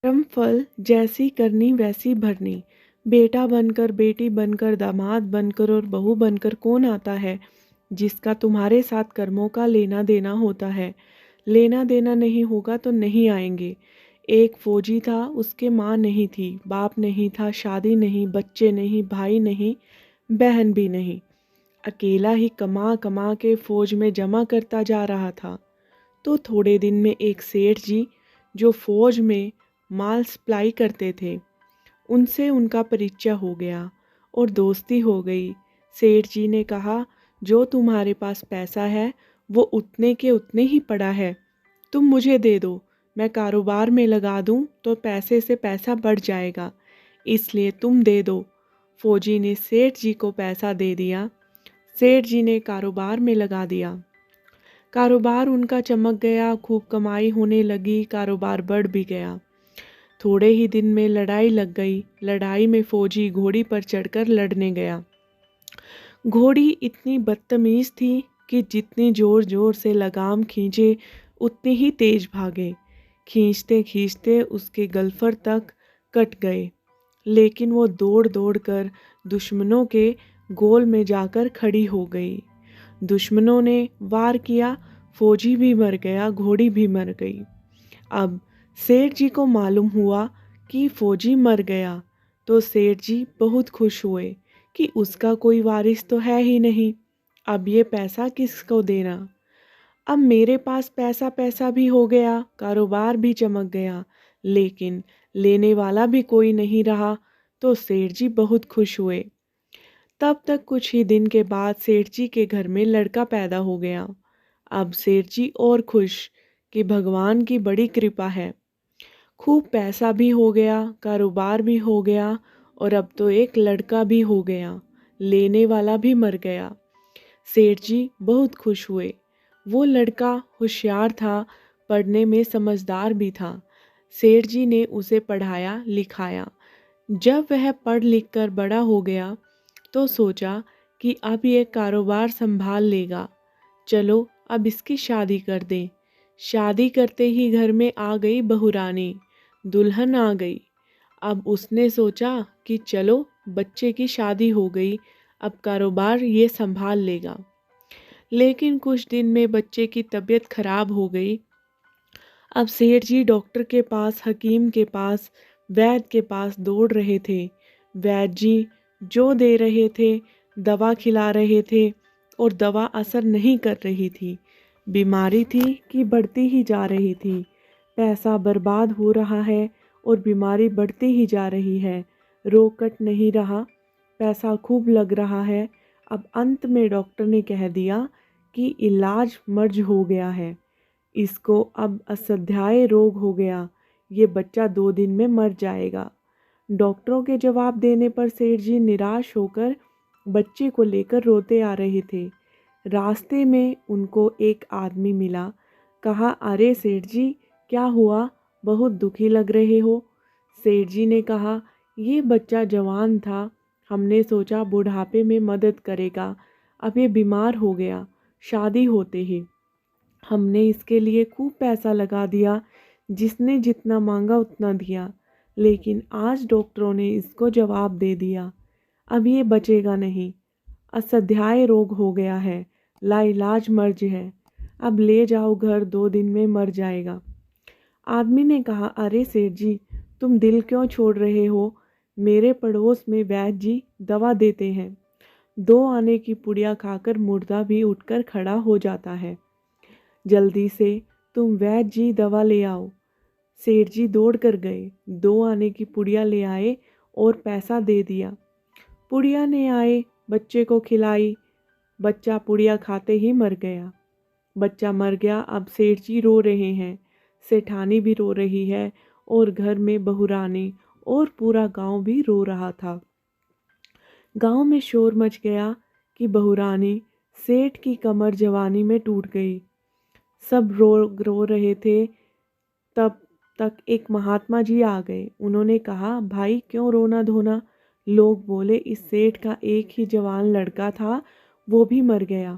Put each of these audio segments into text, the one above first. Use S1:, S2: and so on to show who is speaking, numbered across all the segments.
S1: कर्म फल जैसी करनी वैसी भरनी। बेटा बनकर, बेटी बनकर, दामाद बनकर और बहू बनकर कौन आता है जिसका तुम्हारे साथ कर्मों का लेना देना होता है। लेना देना नहीं होगा तो नहीं आएंगे। एक फौजी था, उसके माँ नहीं थी, बाप नहीं था, शादी नहीं, बच्चे नहीं, भाई नहीं, बहन भी नहीं। अकेला ही कमा कमा के फौज में जमा करता जा रहा था। तो थोड़े दिन में एक सेठ जी जो फौज में माल सप्लाई करते थे, उनसे उनका परिचय हो गया और दोस्ती हो गई। सेठ जी ने कहा, जो तुम्हारे पास पैसा है वो उतने के उतने ही पड़ा है, तुम मुझे दे दो, मैं कारोबार में लगा दूं तो पैसे से पैसा बढ़ जाएगा, इसलिए तुम दे दो। फौजी ने सेठ जी को पैसा दे दिया। सेठ जी ने कारोबार में लगा दिया। कारोबार उनका चमक गया, खूब कमाई होने लगी, कारोबार बढ़ भी गया। थोड़े ही दिन में लड़ाई लग गई। लड़ाई में फौजी घोड़ी पर चढ़कर लड़ने गया। घोड़ी इतनी बदतमीज थी कि जितनी जोर जोर से लगाम खींचे उतनी ही तेज भागे। खींचते खींचते उसके गलफर तक कट गए, लेकिन वो दौड़ दौड़ कर दुश्मनों के गोल में जाकर खड़ी हो गई। दुश्मनों ने वार किया, फौजी भी मर गया, घोड़ी भी मर गई। अब सेठ जी को मालूम हुआ कि फौजी मर गया तो सेठ जी बहुत खुश हुए कि उसका कोई वारिस तो है ही नहीं, अब ये पैसा किसको देना। अब मेरे पास पैसा पैसा भी हो गया, कारोबार भी चमक गया, लेकिन लेने वाला भी कोई नहीं रहा। तो सेठ जी बहुत खुश हुए। तब तक कुछ ही दिन के बाद सेठ जी के घर में लड़का पैदा हो गया। अब सेठ जी और खुश कि भगवान की बड़ी कृपा है। खूब पैसा भी हो गया, कारोबार भी हो गया और अब तो एक लड़का भी हो गया, लेने वाला भी मर गया। सेठ जी बहुत खुश हुए। वो लड़का होशियार था, पढ़ने में समझदार भी था। सेठ जी ने उसे पढ़ाया लिखाया। जब वह पढ़ लिख कर बड़ा हो गया तो सोचा कि अब ये कारोबार संभाल लेगा, चलो अब इसकी शादी कर दें। शादी करते ही घर में आ गई बहुरानी, दुल्हन आ गई। अब उसने सोचा कि चलो बच्चे की शादी हो गई, अब कारोबार ये संभाल लेगा। लेकिन कुछ दिन में बच्चे की तबीयत खराब हो गई। अब सेठ जी डॉक्टर के पास, हकीम के पास, वैद्य के पास दौड़ रहे थे। वैद्य जी जो दे रहे थे, दवा खिला रहे थे और दवा असर नहीं कर रही थी। बीमारी थी कि बढ़ती ही जा रही थी। पैसा बर्बाद हो रहा है और बीमारी बढ़ती ही जा रही है। रोग कट नहीं रहा, पैसा खूब लग रहा है। अब अंत में डॉक्टर ने कह दिया कि इलाज मर्ज हो गया है, इसको अब असाध्य रोग हो गया, ये बच्चा 2 दिन में मर जाएगा। डॉक्टरों के जवाब देने पर सेठ जी निराश होकर बच्चे को लेकर रोते आ रहे थे। रास्ते में उनको एक आदमी मिला। कहा, अरे सेठ जी क्या हुआ, बहुत दुखी लग रहे हो। सेठ जी ने कहा, ये बच्चा जवान था, हमने सोचा बुढ़ापे में मदद करेगा, अब ये बीमार हो गया। शादी होते ही हमने इसके लिए खूब पैसा लगा दिया, जिसने जितना मांगा उतना दिया, लेकिन आज डॉक्टरों ने इसको जवाब दे दिया, अब ये बचेगा नहीं, असाध्य रोग हो गया है, लाइलाज मर्ज है, अब ले जाओ घर, 2 दिन में मर जाएगा। आदमी ने कहा, अरे सेठ जी तुम दिल क्यों छोड़ रहे हो, मेरे पड़ोस में वैद्य जी दवा देते हैं, 2 आने की पुड़िया खाकर मुर्दा भी उठकर खड़ा हो जाता है, जल्दी से तुम वैद्य जी दवा ले आओ। सेठ जी दौड़ कर गए, 2 आने की पुड़िया ले आए और पैसा दे दिया। पुड़िया ने आए, बच्चे को खिलाई, बच्चा पुड़िया खाते ही मर गया। बच्चा मर गया। अब सेठ जी रो रहे हैं, सेठानी भी रो रही है और घर में बहुरानी और पूरा गांव भी रो रहा था। गांव में शोर मच गया कि बहुरानी सेठ की कमर जवानी में टूट गई। सब रो रहे थे। तब तक एक महात्मा जी आ गए। उन्होंने कहा, भाई क्यों रोना धोना। लोग बोले, इस सेठ का एक ही जवान लड़का था, वो भी मर गया,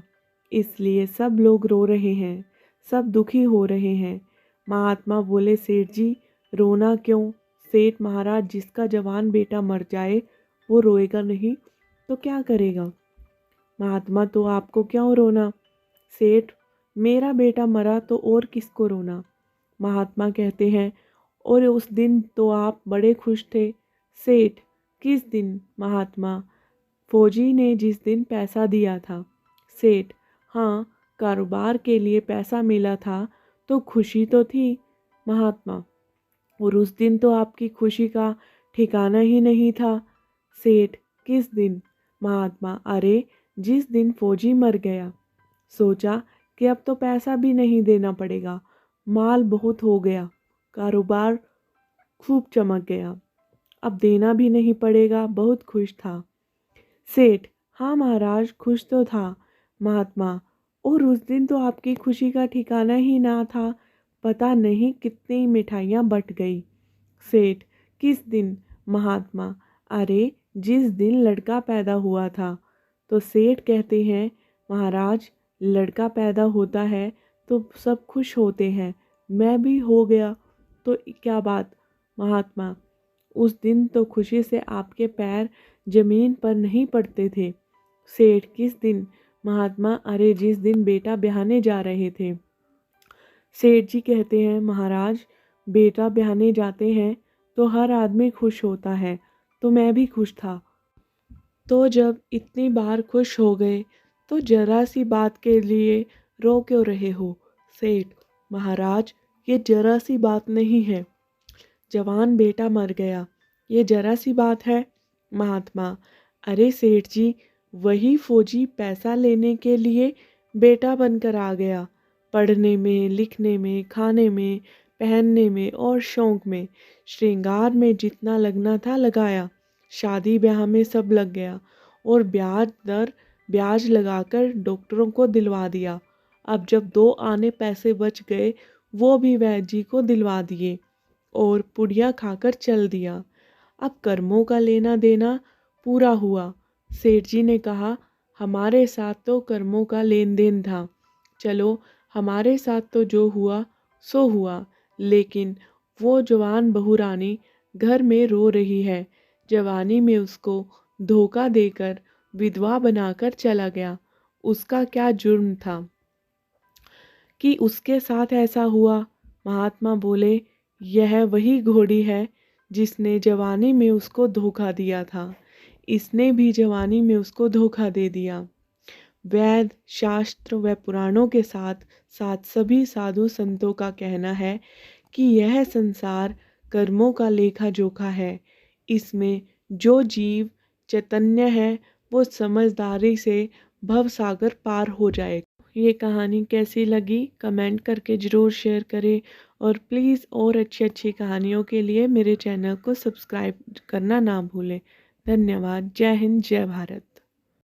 S1: इसलिए सब लोग रो रहे हैं, सब दुखी हो रहे हैं। महात्मा बोले, सेठ जी रोना क्यों? सेठ महाराज, जिसका जवान बेटा मर जाए वो रोएगा नहीं तो क्या करेगा? महात्मा, तो आपको क्यों रोना? सेठ, मेरा बेटा मरा तो और किसको रोना? महात्मा कहते हैं, और उस दिन तो आप बड़े खुश थे। सेठ, किस दिन? महात्मा, फौजी ने जिस दिन पैसा दिया था। सेठ, हाँ, कारोबार के लिए पैसा मिला था तो खुशी तो थी। महात्मा, और उस दिन तो आपकी खुशी का ठिकाना ही नहीं था। सेठ, किस दिन? महात्मा, अरे जिस दिन फौजी मर गया। सोचा कि अब तो पैसा भी नहीं देना पड़ेगा, माल बहुत हो गया, कारोबार खूब चमक गया, अब देना भी नहीं पड़ेगा, बहुत खुश था। सेठ, हाँ महाराज, खुश तो था। महात्मा, और उस दिन तो आपकी खुशी का ठिकाना ही ना था, पता नहीं कितनी मिठाइयाँ बट गई। सेठ, किस दिन? महात्मा, अरे जिस दिन लड़का पैदा हुआ था। तो सेठ कहते हैं, महाराज, लड़का पैदा होता है तो सब खुश होते हैं, मैं भी हो गया तो क्या बात? महात्मा, उस दिन तो खुशी से आपके पैर जमीन पर नहीं पड़ते थे। सेठ, किस दिन? महात्मा, अरे जिस दिन बेटा ब्याहने जा रहे थे। सेठ जी कहते हैं, महाराज, बेटा ब्याहने जाते हैं तो हर आदमी खुश होता है, तो मैं भी खुश था। तो जब इतनी बार खुश हो गए तो जरा सी बात के लिए रो क्यों रहे हो? सेठ, महाराज, ये जरा सी बात नहीं है, जवान बेटा मर गया, ये जरा सी बात है। महात्मा, अरे सेठ जी, वही फौजी पैसा लेने के लिए बेटा बनकर आ गया, पढ़ने में, लिखने में, खाने में, पहनने में और शौक में, श्रृंगार में जितना लगना था लगाया, शादी ब्याह में सब लग गया, और ब्याज लगाकर डॉक्टरों को दिलवा दिया। अब जब 2 आने पैसे बच गए वो भी वैद्य जी को दिलवा दिए और पुड़िया खाकर चल दिया। अब कर्मों का लेना देना पूरा हुआ। सेठ जी ने कहा, हमारे साथ तो कर्मों का लेन देन था, चलो हमारे साथ तो जो हुआ सो हुआ, लेकिन वो जवान बहू रानी घर में रो रही है, जवानी में उसको धोखा देकर विधवा बनाकर चला गया, उसका क्या जुर्म था कि उसके साथ ऐसा हुआ? महात्मा बोले, यह वही घोड़ी है जिसने जवानी में उसको धोखा दिया था, इसने भी जवानी में उसको धोखा दे दिया। वेद, शास्त्र व पुराणों के साथ साथ सभी साधु संतों का कहना है कि यह संसार कर्मों का लेखा जोखा है, इसमें जो जीव चैतन्य है वो समझदारी से भव सागर पार हो जाए। ये कहानी कैसी लगी कमेंट करके ज़रूर शेयर करें, और प्लीज़ और अच्छी अच्छी कहानियों के लिए मेरे चैनल को सब्सक्राइब करना ना भूलें। धन्यवाद। जय हिंद, जय भारत।